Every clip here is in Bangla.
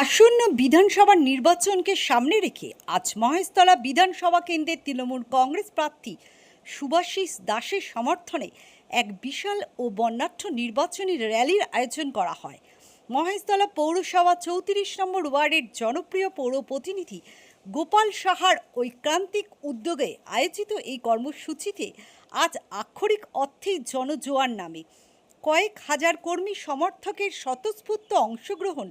আসন্ন বিধানসভা নির্বাচনকে সামনে রেখে আজ মহেশতলা বিধানসভা কেন্দ্রের তৃণমূল কংগ্রেস প্রার্থী শুভাশিস দাসের সমর্থনে এক বিশাল ও বর্ণাঢ্য নির্বাচনী র্যালির আয়োজন করা হয়। মহেশতলা পৌরসভা ৩৪ নম্বর ওয়ার্ডের জনপ্রিয় পৌর প্রতিনিধি গোপাল সাহার ঐকান্তিক উদ্যোগে আয়োজিত এই কর্মসূচিতে আজ আক্ষরিক অর্থেই জনজোয়ার নামে কয়েক হাজার কর্মী সমর্থকের স্বতঃস্ফূর্ত অংশগ্রহণ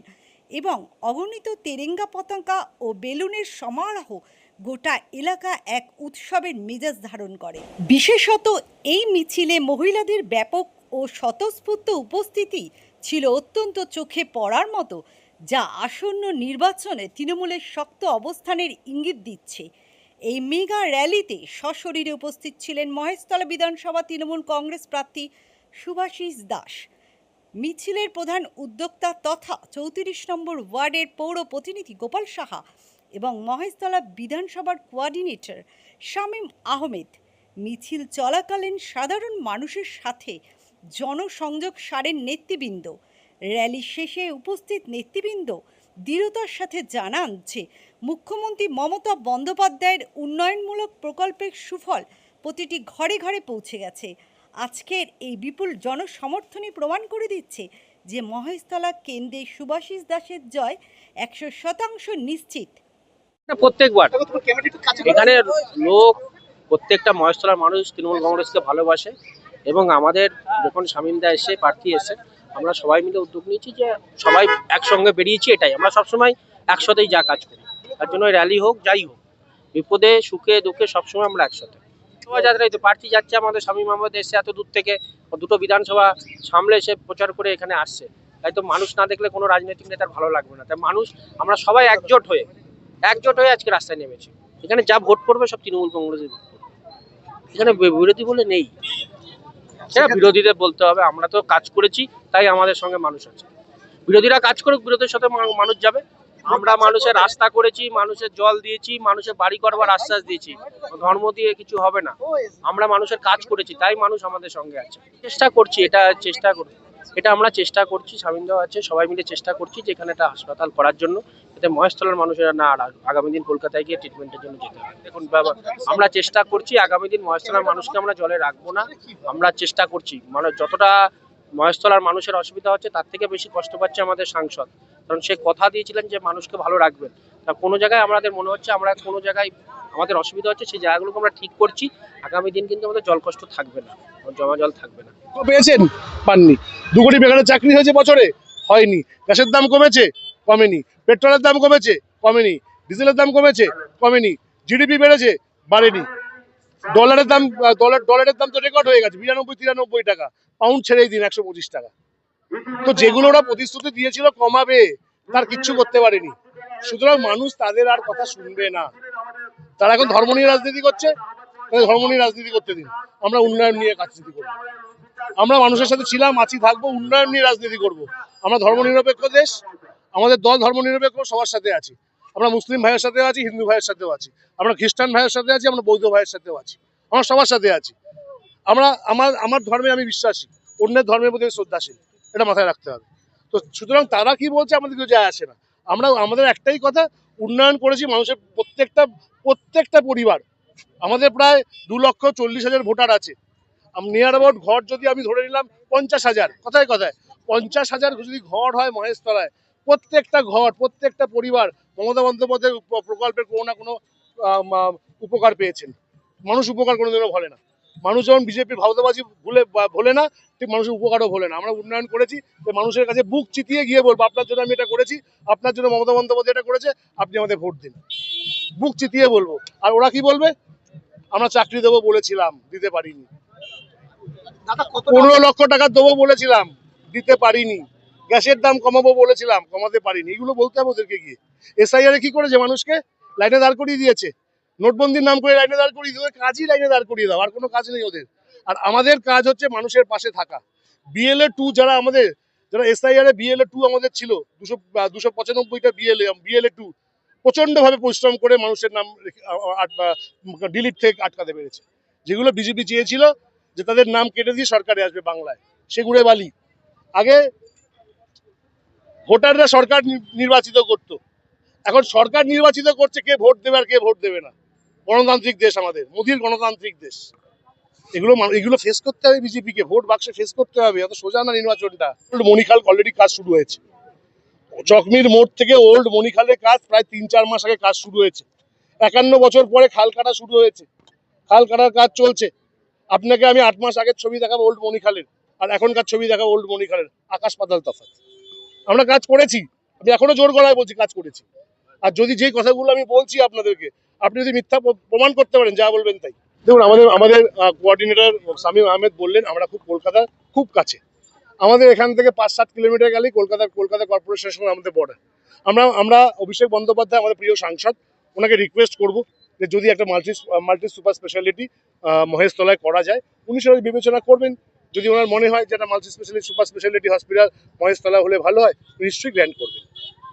এবং অগণিত তেরেঙ্গা পতাকা ও বেলুনের সমারোহ গোটা এলাকা এক উৎসবের মেজাজ ধারণ করে। বিশেষত এই মিছিলে মহিলাদের ব্যাপক ও স্বতঃস্ফূর্ত উপস্থিতি ছিল অত্যন্ত চোখে পড়ার মতো, যা আসন্ন নির্বাচনে তৃণমূলের শক্ত অবস্থানের ইঙ্গিত দিচ্ছে। এই মেগা র্যালিতে সশরীরে উপস্থিত ছিলেন মহেশতলা বিধানসভা তৃণমূল কংগ্রেস প্রার্থী শুভাশিস দাস, মিছিলের প্রধান উদ্যোক্তা তথা ৩৪ নম্বর ওয়ার্ডের পৌর প্রতিনিধি গোপাল সাহা এবং মহেশতলা বিধানসভার কোঅর্ডিনেটর শামীম আহমেদ। মিছিল চলাকালীন সাধারণ মানুষের সাথে জনসংযোগ সারেন নেতৃবৃন্দ। র্যালি শেষে উপস্থিত নেতৃবৃন্দ দৃঢ়তার সাথে জানান যে মুখ্যমন্ত্রী মমতা বন্দ্যোপাধ্যায়ের উন্নয়নমূলক প্রকল্পের সুফল প্রতিটি ঘরে ঘরে পৌঁছে গেছে। আজকের এই বিপুল জনসমর্থনই প্রমাণ করে দিচ্ছে যে মহেশতলা কেন্দ্রে শুভাশিস দাসের জয় ১০০% নিশ্চিত। প্রত্যেকবার এখানে লোক, প্রত্যেকটা মহেশতলার মানুষ তৃণমূল কংগ্রেসকে ভালোবাসে এবং আমাদের যখন শামীমদা এসে প্রার্থী এসে আমরা সবাই মিলে উদ্যোগ নিয়েছি যে সবাই একসঙ্গে বেরিয়েছি। এটাই আমরা সবসময় একসাথেই যা কাজ করি, তার জন্য র্যালি হোক যাই হোক, বিপদে সুখে দুঃখে সবসময় আমরা একসাথে। শোভাযাত্রায় তো প্রার্থী যাচ্ছে আমাদের শামীম আহমেদ এসে এত দূর থেকে দুটো বিধানসভা সামলে এসে প্রচার করে এখানে আসছে, তাই তো মানুষ না দেখলে কোনো রাজনৈতিক নেতার ভালো লাগবে না। তাই মানুষ আমরা সবাই একজোট হয়ে আজকে রাস্তায় নেমেছি। এখানে যা ভোট করবে সব তৃণমূল কংগ্রেসের ভোট করবে, এখানে বিরোধী বলে নেই। সেটা বিরোধীদের বলতে হবে, আমরা তো কাজ করেছি তাই আমাদের সঙ্গে মানুষ আছে। বিরোধীরা কাজ করুক, বিরোধীর সাথে মানুষ যাবে। আমরা মানুষের রাস্তা করেছি, মানুষের জল দিয়েছি, মানুষের বাড়ি করবার আশ্বাস দিয়েছি। ধর্ম দিয়ে কিছু হবে না, আমরা মানুষের কাজ করেছি তাই মানুষ আমাদের সঙ্গে আছে। চেষ্টা করছি, এটা আমরা চেষ্টা করছি, শামীমদাও আছে, সবাই মিলে চেষ্টা করছি যে এখানে একটা হাসপাতাল করার জন্য, যাতে মহেশতলার মানুষেরা না আগামী দিন কলকাতায় গিয়ে ট্রিটমেন্টের জন্য যেতে হয়। দেখুন আমরা চেষ্টা করছি, আগামী দিন মহেশতলার মানুষকে আমরা জলে রাখবো না। আমরা চেষ্টা করছি, মানে যতটা মহেশতলার মানুষের অসুবিধা হচ্ছে তার থেকে বেশি কষ্ট পাচ্ছে আমাদের সাংসদ, কারণ সে কথা দিয়েছিলেন যে মানুষকে ভালো রাখবেন। তা কোনো জায়গায় আমাদের মনে হচ্ছে আমরা কোনো জায়গায় আমাদের অসুবিধা হচ্ছে, সেই জায়গাগুলোকে আমরা ঠিক করছি। আগামী দিন কিন্তু আমাদের জল কষ্ট থাকবে না, জমা জল থাকবে না। পেয়েছেন? পাননি। 2 কোটি বেকারের চাকরি হয়েছে বছরে? হয়নি। গ্যাসের দাম কমেছে? কমেনি। পেট্রোলের দাম কমেছে? কমেনি। ডিজেলের দাম কমেছে? কমেনি। জিডিপি বেড়েছে? বাড়েনি। ডলারের দাম তো রেকর্ড হয়ে গেছে, 92-93 টাকা। পাউন্ড ছেড়েই দিন 125 টাকা। তো যেগুলো ওরা প্রতিশ্রুতি দিয়েছিল কমাবে, তার কিচ্ছু করতে পারেনি। সুতরাং মানুষ তাদের আর কথা শুনবে না। তারা এখন ধর্ম নিয়ে রাজনীতি করছে, তাদের ধর্ম নিয়ে রাজনীতি করতে দিন। আমরা উন্নয়ন নিয়ে রাজনীতি করবো। আমরা মানুষের সাথে ছিলাম, আছি, থাকবো, উন্নয়ন নিয়ে রাজনীতি করব। আমরা ধর্মনিরপেক্ষ দেশ, আমাদের দল ধর্মনিরপেক্ষ, সবার সাথে আছি। আমরা মুসলিম ভাইয়ের সাথেও আছি, হিন্দু ভাইয়ের সাথেও আছি, আমরা খ্রিস্টান ভাইয়ের সাথে আছি, আমরা বৌদ্ধ ভাইয়ের সাথেও আছি, আমরা সবার সাথে আছি। আমার ধর্মে আমি বিশ্বাসী, অন্যের ধর্মের প্রতি শ্রদ্ধাশীল, এটা মাথায় রাখতে হবে। তো সুতরাং তারা কি বলছে আমাদের কিছু যায় আসে না। আমাদের একটাই কথা, উন্নয়ন করেছি মানুষের প্রত্যেকটা পরিবার। আমাদের প্রায় 2,40,000 ভোটার আছে। নিয়ার অ্যাবাউট ঘর যদি আমি ধরে নিলাম 50,000, কথায় 50,000 যদি ঘর হয় মহেশতলায়, প্রত্যেকটা ঘর, প্রত্যেকটা পরিবার মমতা বন্দ্যোপাধ্যায়ের প্রকল্পের কোনো না কোনো উপকার পেয়েছেন। মানুষ উপকার কোনোদিনও ভোলে না। মানুষ যেমন বিজেপির ভাওতাবাজি ভোলে না, ঠিক মানুষের উপকারও ভোলে না। আমরা উন্নয়ন করেছি, মানুষের কাছে বুক চিতিয়ে গিয়ে বলবো আপনার জন্য আমি এটা করেছি, আপনার জন্য মমতা বন্দ্যোপাধ্যায় এটা করেছে, আপনি আমাদের ভোট দিন। বুক চিতিয়ে বলবো। আর ওরা কি বলবে? আমরা চাকরি দেবো বলেছিলাম, দিতে পারিনি। 15 লক্ষ টাকা দেবো বলেছিলাম, দিতে পারিনি। গ্যাসের দাম কমাবো বলেছিলাম, কমাতে পারিনি। এগুলো বলতে হবে ওদেরকে গিয়ে। এসআইআর কি করেছে? মানুষকে লাইনে দাঁড় করিয়ে দিয়েছে, নোটবন্দির নাম করে লাইনে দাঁড় করিয়ে দিয়ে কাজই লাইনে দাঁড় করিয়ে দাও, আর কোনো কাজ নেই ওদের। আর আমাদের কাজ হচ্ছে মানুষের পাশে থাকা। বিএলএ 2 যারা এসআইআর এ বিএলএ 2 আমাদের ছিল 295টা বিএলএ 2 প্রচন্ড ভাবে পরিশ্রম করে মানুষের নাম ডিলিট থেকে আটকাতে পেরেছে। যেগুলো বিজেপি চেয়েছিল যে তাদের নাম কেটে দিয়ে সরকারে আসবে বাংলায়, সেগুড়ে বালি। আগে ভোটাররা সরকার নির্বাচিত করতো, এখন সরকার নির্বাচিত করছে কে ভোট দেবে আর কে ভোট দেবে না। গণতান্ত্রিক দেশ আমাদের, মোদির গণতান্ত্রিক দেশ। এগুলো ফেস করতে হবে বিজেপিকে, ভোট বাক্সে ফেস করতে হবে, অত সোজা না নির্বাচনটা। মণিখাল অলরেডি কাজ শুরু হয়েছে, চকমির মোড় থেকে ওল্ড মণিখালের কাজ প্রায় 3-4 মাস আগে কাজ শুরু হয়েছে। 51 বছর পরে খাল কাটা শুরু হয়েছে, খাল কাটার কাজ চলছে। আপনাকে আমি 8 মাস আগের ছবি দেখাবো ওল্ড মণিখালের, আর এখনকার ছবি দেখাবো ওল্ড মণিখালের, আকাশ পাতাল তফাৎ। আমরা কাজ করেছি, আমি এখনো জোর গলায় বলছি কাজ করেছি। আর যদি যেই কথাগুলো আমি বলছি আপনাদেরকে, আপনি যদি মিথ্যা প্রমাণ করতে পারেন, যা বলবেন তাই। দেখুন, আমাদের কোঅর্ডিনেটর শামীম আহমেদ বললেন আমরা কলকাতার খুব কাছে, আমাদের এখান থেকে 5-7 কিলোমিটার গেলেই কলকাতা কর্পোরেশনের সঙ্গে আমাদের বর্ডার। আমরা অভিষেক বন্দ্যোপাধ্যায় আমাদের প্রিয় সাংসদ, ওনাকে রিকোয়েস্ট করব যে যদি একটা মাল্টি সুপার স্পেশালিটি মহেশতলায় করা যায়, উনি সেটা বিবেচনা করবেন। যদি ওনার মনে হয় যে একটা multi speciality super speciality hospital মহেশতলায় হলে ভালো হয়, নিশ্চয়ই গ্র্যান্ট করবেন।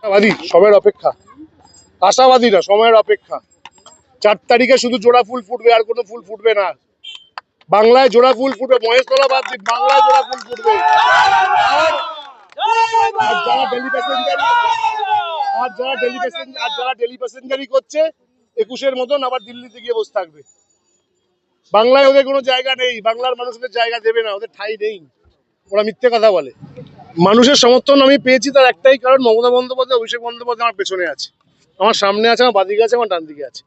আশাবাদী, সময়ের অপেক্ষা, আশাবাদী না, সময়ের অপেক্ষা। 4 তারিখে শুধু জোড়া ফুল ফুটবে, আর কোনো ফুল ফুটবে না। বাংলায় জোড়া ফুল ফুটবে, মহেশতলা বাদ দিন, বাংলায় জোড়া ফুল ফুটবে। আর যারা ডেলি প্যাসেঞ্জারি করছে 21-এর মতন আবার দিল্লিতে গিয়ে বসে থাকবে। বাংলায় ওদের কোনো জায়গা নেই, বাংলার মানুষদের জায়গা দেবে না, ওদের ঠাঁই নেই, ওরা মিথ্যে কথা বলে। মানুষের সমর্থন আমি পেয়েছি, তার একটাই কারণ, মমতা বন্দ্যোপাধ্যায়, অভিষেক বন্দ্যোপাধ্যায় আমার পেছনে আছে, আমার সামনে আছে, আমার বাঁদিকে আছে, আমার ডান দিকে আছে।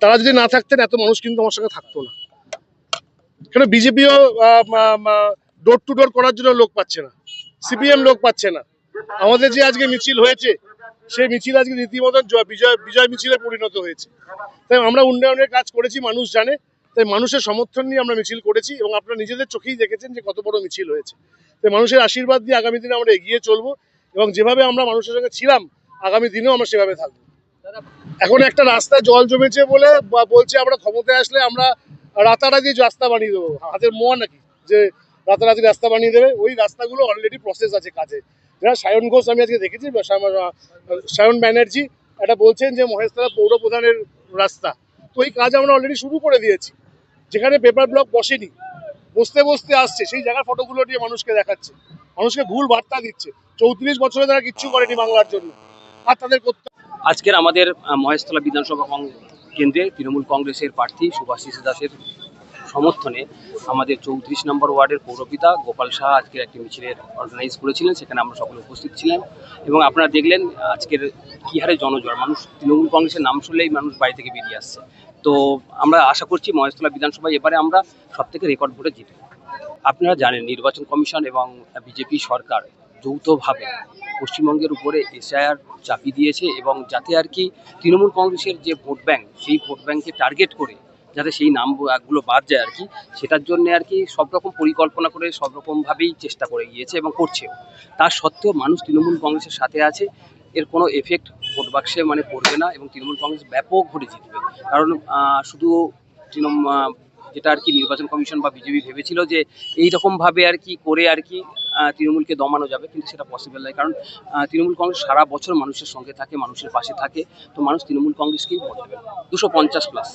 তারা যদি না থাকতেন এত মানুষ কিন্তু আমার সঙ্গে থাকতো না। কেন বিজেপিও ডোর টু ডোর করার জন্য লোক পাচ্ছে না, সিপিএম লোক পাচ্ছে না। আমাদের যে আজকে মিছিল হয়েছে, সেই মিছিল আজকে রীতিমতো বিজয় মিছিলে পরিণত হয়েছে। তাই আমরা উন্নয়নের কাজ করেছি, মানুষ জানে, তাই মানুষের সমর্থন নিয়ে আমরা মিছিল করেছি, এবং আপনারা নিজেদের চোখেই দেখেছেন যে কত বড় মিছিল হয়েছে। তাই মানুষের আশীর্বাদ দিয়ে আগামী দিনে আমরা এগিয়ে চলবো, এবং যেভাবে আমরা মানুষের সঙ্গে ছিলাম আগামী দিনেও আমরা সেভাবে থাকবো। এখন একটা রাস্তায় জল জমেছে বলে বলছে আমরা ক্ষমতায় আসলে আমরা রাতারাতি রাস্তা বানিয়ে দেবো, হাতের মোয়া নাকি যে রাতারাতি রাস্তা বানিয়ে দেবে। ওই রাস্তাগুলো অলরেডি প্রসেস আছে কাজে। যারা সায়ন ঘোষ আমি আজকে দেখেছি, সায়ন ব্যানার্জি এটা বলছেন যে মহেশতলা পৌর প্রধানের রাস্তা, তো ওই কাজ আমরা অলরেডি শুরু করে দিয়েছি। যেখানে পেপার ব্লক বসেনি, বসতে বসতে আসছে, সেই জায়গার ফটোগুলো নিয়ে মানুষকে দেখাচ্ছে, মানুষকে ভুল বার্তা দিচ্ছে। 34 বছরে তারা কিচ্ছু করেনি বাংলার জন্য, আর তাদের করতে। আজকের আমাদের মহেশতলা বিধানসভা কেন্দ্রে তৃণমূল কংগ্রেসের প্রার্থী সুভাষিস দাসের সমর্থনে আমাদের 34 নম্বর ওয়ার্ডের পৌরপিতা গোপাল শাহ আজকের একটি মিছিলের অর্গানাইজ করেছিলেন, সেখানে আমরা সকলে উপস্থিত ছিলাম। এবং আপনারা দেখলেন আজকের কী হারে জনজোয়ার, মানুষ তৃণমূল কংগ্রেসের নাম শুনলেই মানুষ বাড়ি থেকে বেরিয়ে আসছে। তো আমরা আশা করছি মহেশতলা বিধানসভায় এবারে আমরা সবথেকে রেকর্ড ভোটে জিতব। আপনারা জানেন নির্বাচন কমিশন এবং বিজেপি সরকার যৌথভাবে পশ্চিমবঙ্গের উপরে এসআইআর চাপিয়ে দিয়েছে, এবং যাতে আর কি তৃণমূল কংগ্রেসের যে ভোট ব্যাংক, সেই ভোট ব্যাংককে টার্গেট করে যাতে সেই নামগুলো বাদ যায় আর কি, সেটার জন্য আর কি সব রকম পরিকল্পনা করে সব রকমভাবেই চেষ্টা করে গিয়েছে এবং করছেও। তার সত্ত্বেও মানুষ তৃণমূল কংগ্রেসের সাথে আছে, এর কোনো এফেক্ট ভোট বাক্সে মানে পড়বে না, এবং তৃণমূল কংগ্রেস ব্যাপক ভোটে জিতবে। কারণ শুধু যেটা আর কি নির্বাচন কমিশন বা বিজেপি ভেবেছিল যে এইরকমভাবে আর কি করে আর কি তৃণমূলকে দমানো যাবে, কিন্তু সেটা পসিবল নয়। কারণ তৃণমূল কংগ্রেস সারা বছর মানুষের সঙ্গে থাকে, মানুষের পাশে থাকে, তো মানুষ তৃণমূল কংগ্রেসকেই ভোট দেবে 250+।